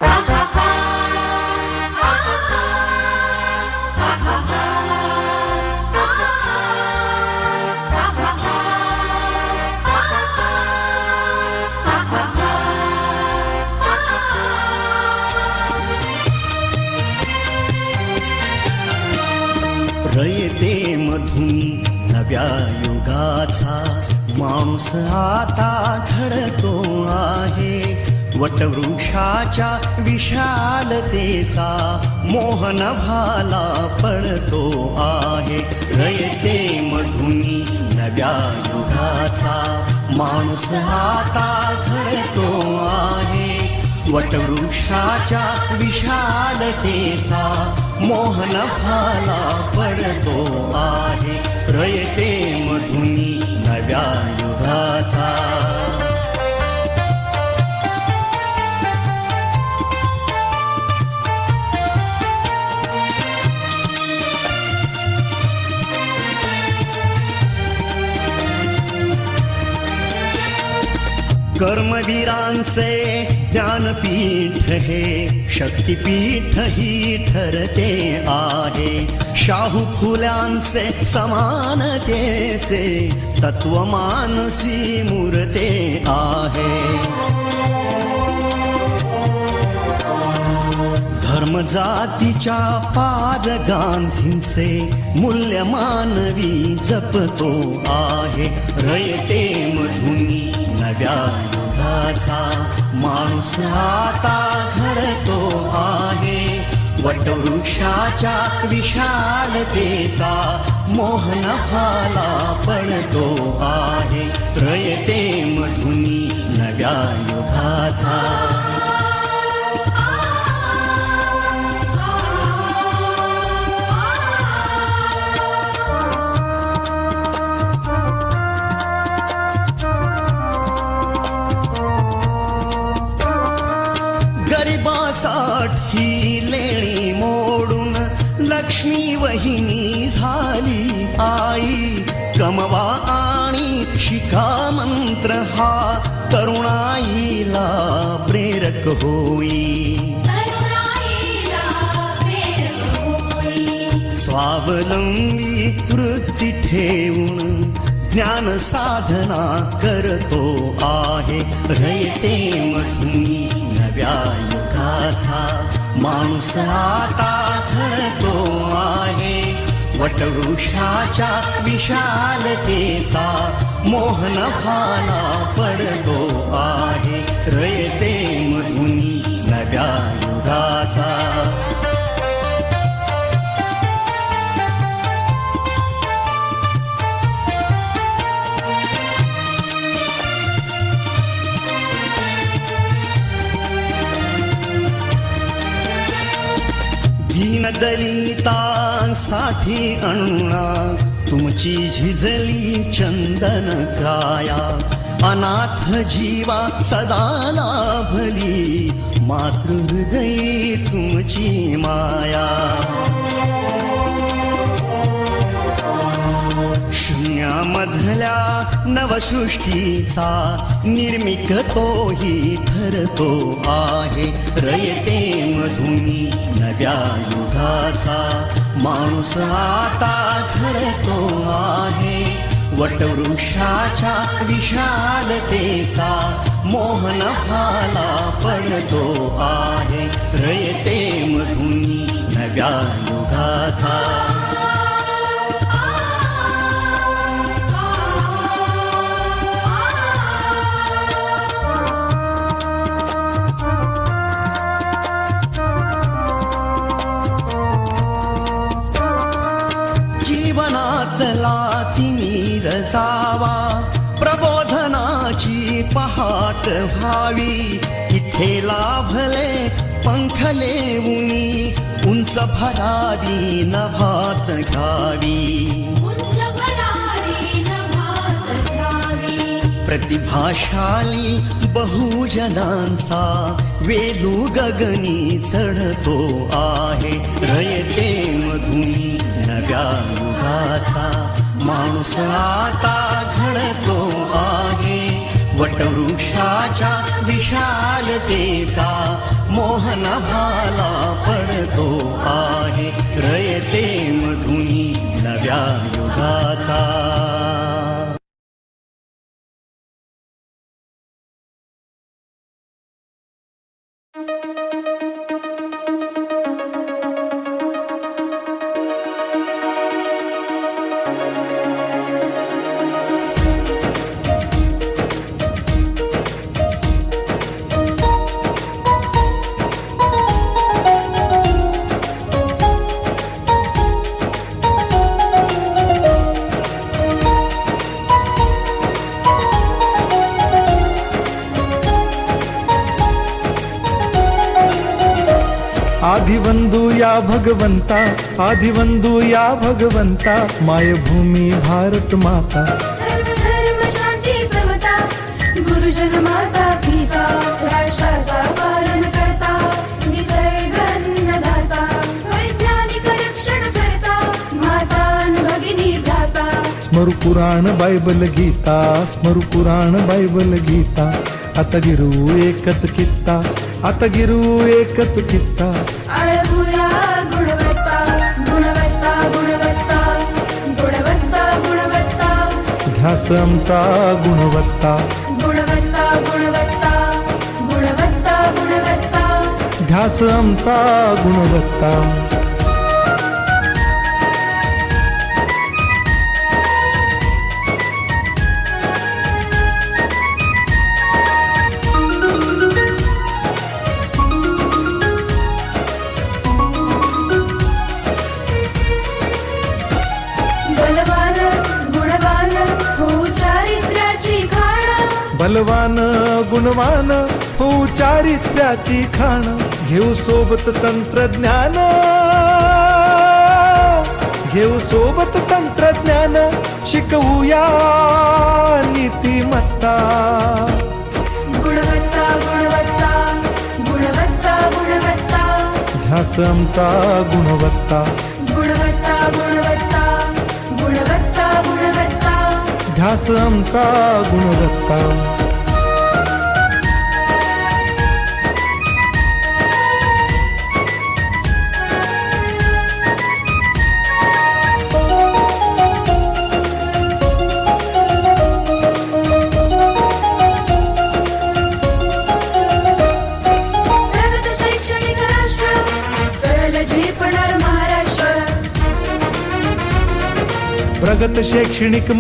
रयते मधुनी नव्या युगाचा माणूस आता घडतो आहे. वटवृक्षाच्या विशालतेचा मोहन भाला पडतो आहे. रयते मधुनी नव्या युगाचा माणूस आता घडतो आहे. वटवृक्षाच्या विशालतेचा मोहन भाला पडतो आहे. रयते मधुनी नव्या युगाचा. कर्मवीरांचे ज्ञानपीठ हे शक्तिपीठ ही ठरते आहे. शाहू फुल्यांचे समानतेचे तत्वमानसी मूर्ते आहे. धर्म जातीच्या पाद गांधींचे मूल्य मानवी जपतो आहे. रयते मधुनी नव्या युगाचा माणूस आता घडतो आहे. वटवृक्षाच्या विशालतेचा मोहन भाला पडतो आहे. रयते मधुनी नव्या युगाचा. गरिबासाठी लेणी मोडून लक्ष्मी वहिनी झाली आई. कमवा आणि शिका मंत्र हा तरुणाईला प्रेरक होई. स्वावलंबी वृत्ती ठेवून ज्ञान साधना करतो आहे. रयते मधुनी नव्या युगाचा माणूस आता घडतो आहे. वटवृक्षाच्या विशालतेचा मोहन भाला पडतो आहे. रयते मधुनी नव्या युगाचा. दलितांसाठी अण्णा तुमची झिजली चंदन काया. अनाथ जीवा सदा लाभली मातृहृदयी तुमची माया. शून्यामधल्या नवसृष्टीचा निर्मिक तोही ठरतो आहे. रयते मधुनी नव्या युगाचा माणूस आता घडतो आहे. वटवृक्षाच्या विशालतेचा मोहन भाला पडतो आहे. रयते मधुनी नव्या युगाचा. जीवनातला तिमिर जावा प्रबोधनाची पहाट व्हावी. इथे लाभले पंखले उनी उंच भरारी नभात घ्यावी. प्रतिभाशाली बहुजनांचा वेलू गगनी चढतो आहे. रयते मधुनी नव्या युगाचा माणूस आता घडतो आहे. वटवृक्षाच्या विशालतेचा मोहन भाला पडतो आहे रयते मधुनी नव्या युगाचा. आदिवंदू या भगवंता, आदिवंदू या भगवंता, मायभूमी भारत माता. सर्व धर्म शांती समता, गुरुजन माता पिता, राष्ट्राचा पालन करता, निसर्ग अन्नदाता, वैज्ञानिक रक्षण करता, माता अन भगिनी भ्राता. स्मरू पुराण बायबल गीता, स्मरू पुराण बायबल गीता. आता गिरू एकच कित्ता, आता गिरू एकच कित्ता. आळवूया गुणवत्ता, गुणवत्ता, गुणवत्ता, गुणवत्ता, गुणवत्ता. ध्यास आमचा गुणवत्ता, गुणवत्ता, गुणवत्ता, गुणवत्ता, गुणवत्ता. ध्यास आमचा गुणवत्ता. बलवान गुणवान हो चारित्र्याची खाण. बलवान गुणवान हो चारित्र्याची खाण. घेऊ सोबत तंत्रज्ञान, घेऊ सोबत तंत्रज्ञान. शिकवूया नीतिमत्ता. गुणवत्ता, गुणवत्ता, गुणवत्ता, गुणवत्ता. ध्यास आमचा गुणवत्ता, गुणवत्ता, गुणवत्ता, गुणवत्ता, गुणवत्ता. ध्यास आमचा गुणवत्ता. प्रगत शैक्षणिक राष्ट्र, सरळ झेपणार महाराष्ट्र. प्रगत शैक्षणिक